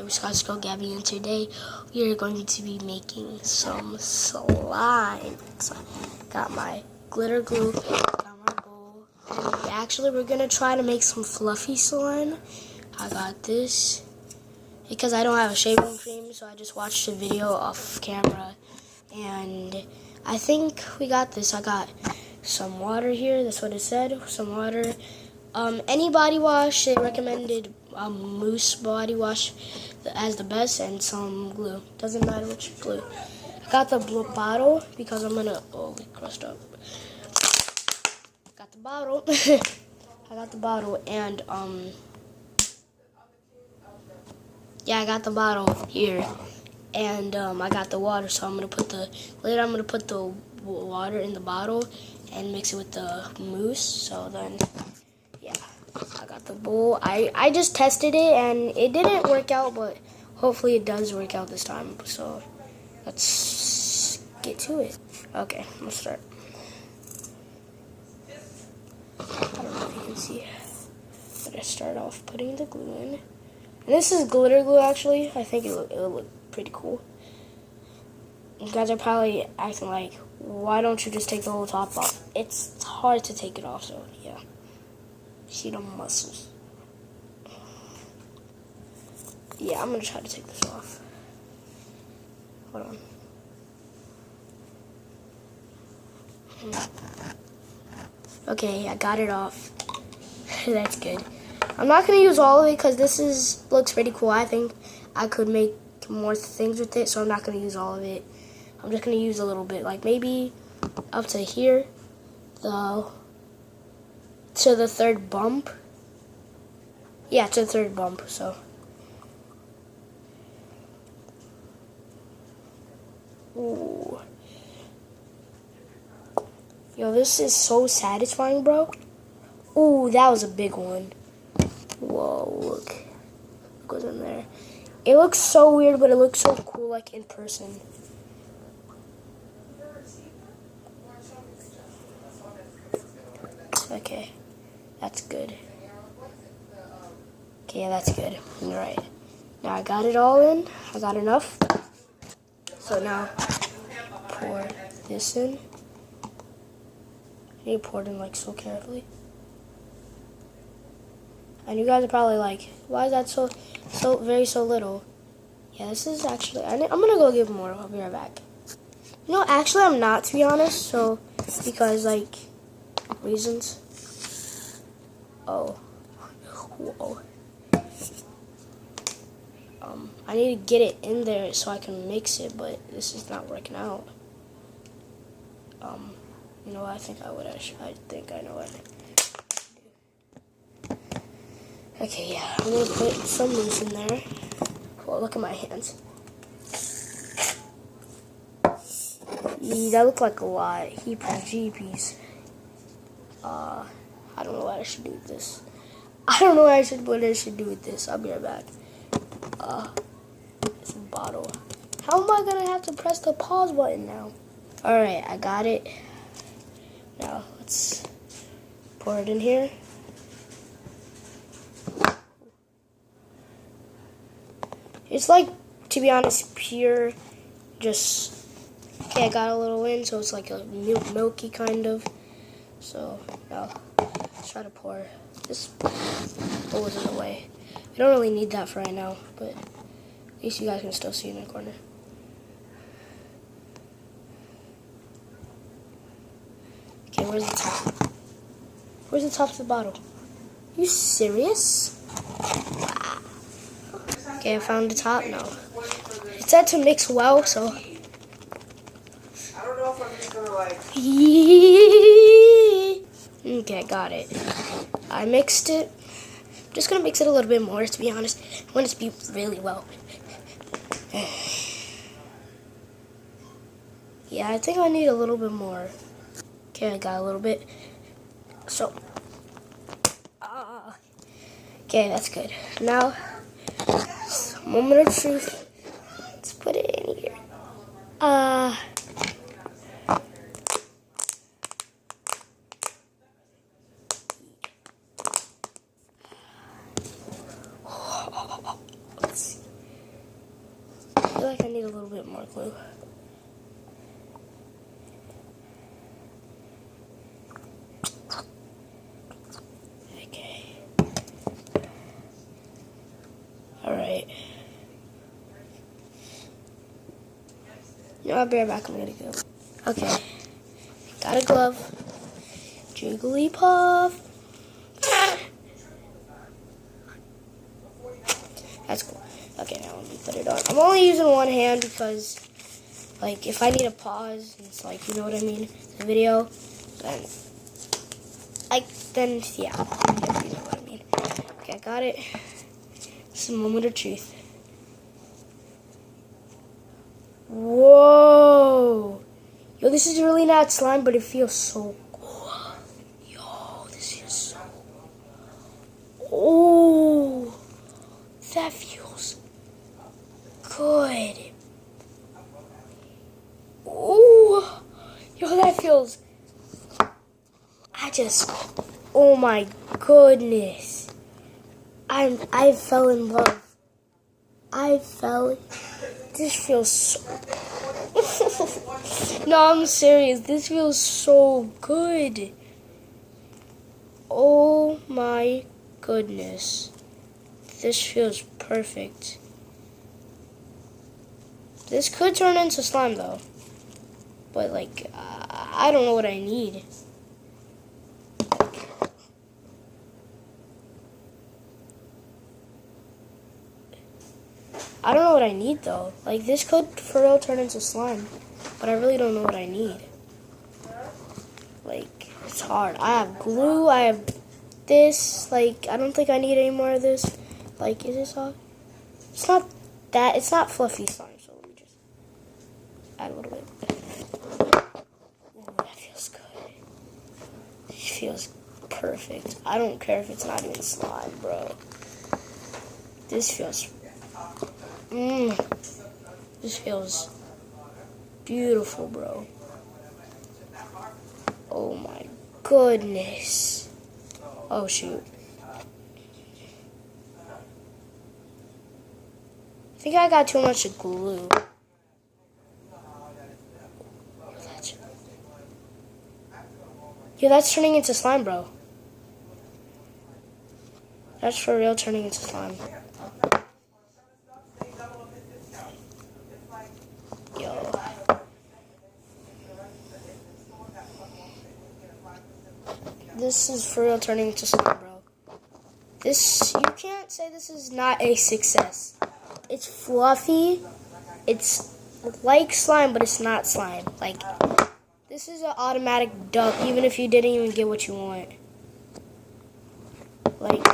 Scott Skull Gabby, and today we are going to be making some slime. So, got my glitter glue, got my bowl. Actually, we're gonna try to make some fluffy slime. I got this because I don't have a shaving cream, so I just watched a video off camera, and I think we got this. I got some water here. That's what it said. Some water. Any body wash, they recommended Mousse body wash as the best, and some glue. Doesn't matter which glue. I got the bottle because I'm gonna. Oh, it crushed up. Got the bottle. I got the bottle, and yeah, I got the bottle here, and I got the water. So I'm gonna put the water in the bottle and mix it with the mousse. So then. I got the bowl. I just tested it and it didn't work out, but hopefully it does work out this time. So let's get to it. Okay, let's start. I don't know if you can see, but I start off putting the glue in. And this is glitter glue, actually. I think it'll look pretty cool. You guys are probably acting like, why don't you just take the whole top off? It's hard to take it off, so yeah. See the muscles. Yeah, I'm gonna try to take this off. Hold on. Okay, I got it off. That's good. I'm not gonna use all of it because this looks pretty cool. I think I could make more things with it, so I'm not gonna use all of it. I'm just gonna use a little bit, like maybe up to here, to the third bump. Yeah, to the third bump, so. Ooh. Yo, this is so satisfying, bro. Ooh, that was a big one. Whoa, look. Look what's in there. It looks so weird, but it looks so cool, like, in person. Okay. That's good. Okay, yeah, that's good. Alright. Now I got it all in. I got enough. So now, pour this in. I need to pour it in like so carefully. And you guys are probably like, why is that so little? Yeah, this is actually, I'm gonna go give more. I'll be right back. No, actually I'm not, to be honest. So, because like, reasons. Oh. Whoa. I need to get it in there so I can mix it, but this is not working out. You know what? I think I know what I do. Okay, yeah, I'm gonna put some mousse in there. Well, look at my hands. That looked like a lot. Heap of GPs. I don't know what I should do with this. I don't know what I should do with this. I'll be right back. This bottle. How am I gonna have to press the pause button now? Alright, I got it. Now let's pour it in here. It's like, to be honest, pure, just, okay, I got a little in, so it's like a milky kind of. So now let's try to pour. This bowl is in the way. We don't really need that for right now, but at least you guys can still see in the corner. Okay, where's the top? Where's the top of the bottle? You serious? Wow. Okay, I found the top now. It said to mix well, so. I don't know if I'm just gonna like. Okay, got it. I mixed it. I'm just gonna mix it a little bit more, to be honest. I want it to be really well. Yeah, I think I need a little bit more. Okay, I got a little bit. So, okay, that's good. Now, moment of truth. Let's put it in here. feel like I need a little bit more glue. Okay. Alright. I'll be right back. I'm gonna go. Okay. Got a glove. Jigglypuff. That's cool. Okay, now let me put it on. I'm only using one hand because, like, if I need a pause, it's like, you know what I mean, the video, then, yeah, you know what I mean. Okay, I got it. It's a moment of truth. Whoa! Yo, this is really not slime, but it feels so good. Yo, this feels so good. Oh, that feels good. Oh, yo, that feels... oh my goodness. I fell in love. This feels so... No, I'm serious. This feels so good. Oh my goodness. This feels perfect. This could turn into slime though. But like, I don't know what I need. I don't know what I need though. Like, this could for real turn into slime. But I really don't know what I need. Like, it's hard. I have glue, I have this. Like, I don't think I need any more of this. Like, is this all? It's not fluffy slime, so let me just add a little bit. Ooh, that feels good. It feels perfect. I don't care if it's not even slime, bro. This feels... This feels beautiful, bro. Oh my goodness. Oh shoot. I think I got too much glue. Yeah, that's turning into slime, bro. That's for real turning into slime. Yo. This is for real turning into slime, bro. This, you can't say this is not a success. It's fluffy. It's like slime, but it's not slime. Like, this is an automatic dub, even if you didn't even get what you want. Like,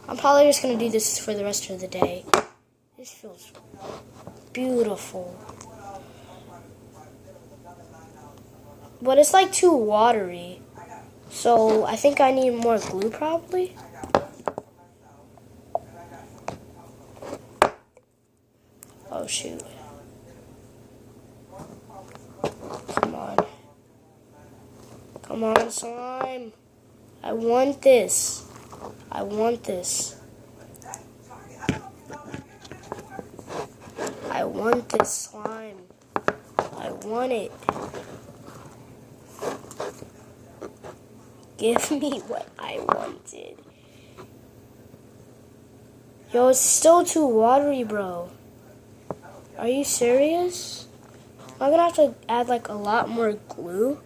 I'm probably just gonna do this for the rest of the day. This feels beautiful. But it's like too watery. So I think I need more glue probably. Oh shoot. Come on. Come on, slime. I want this. I want this. I want this slime. I want it. Give me what I wanted. Yo, it's still too watery, bro. Are you serious? I'm gonna have to add like a lot more glue.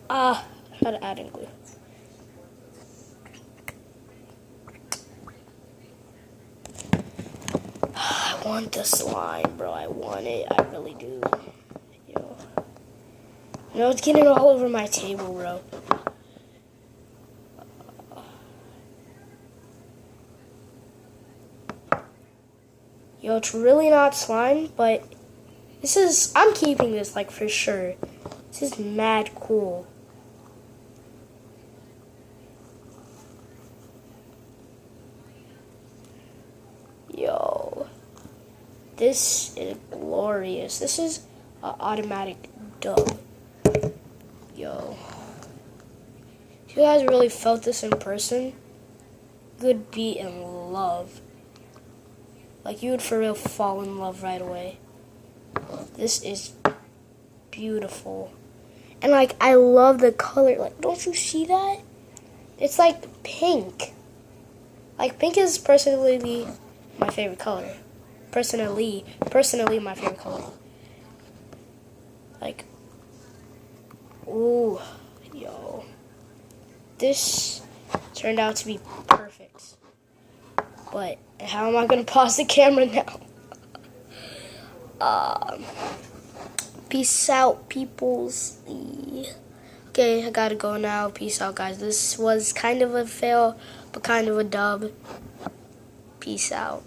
I had to add in glue. I want the slime, bro. I want it. I really do. Yo. No, it's getting all over my table, bro. Yo, it's really not slime, but this is... I'm keeping this, like, for sure. This is mad cool. Yo. This is glorious. This is an automatic dub. Yo. you guys really felt this in person, you would be in love. Like, you would for real fall in love right away. This is beautiful. And, like, I love the color. Like, don't you see that? It's like pink. Like, pink is personally my favorite color. Personally my favorite color. Like, ooh, yo. This turned out to be perfect. But how am I going to pause the camera now? Peace out, peoples. Okay, I gotta go now. Peace out, guys. This was kind of a fail, but kind of a dub. Peace out.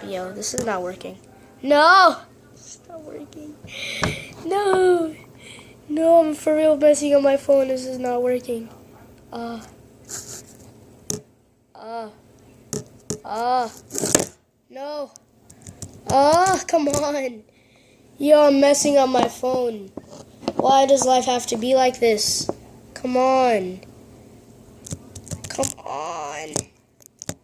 Yo, this is not working. No! It's not working. No! No, I'm for real messing on my phone. This is not working. No. Come on. Yo, I'm messing up my phone. Why does life have to be like this? Come on. Come on.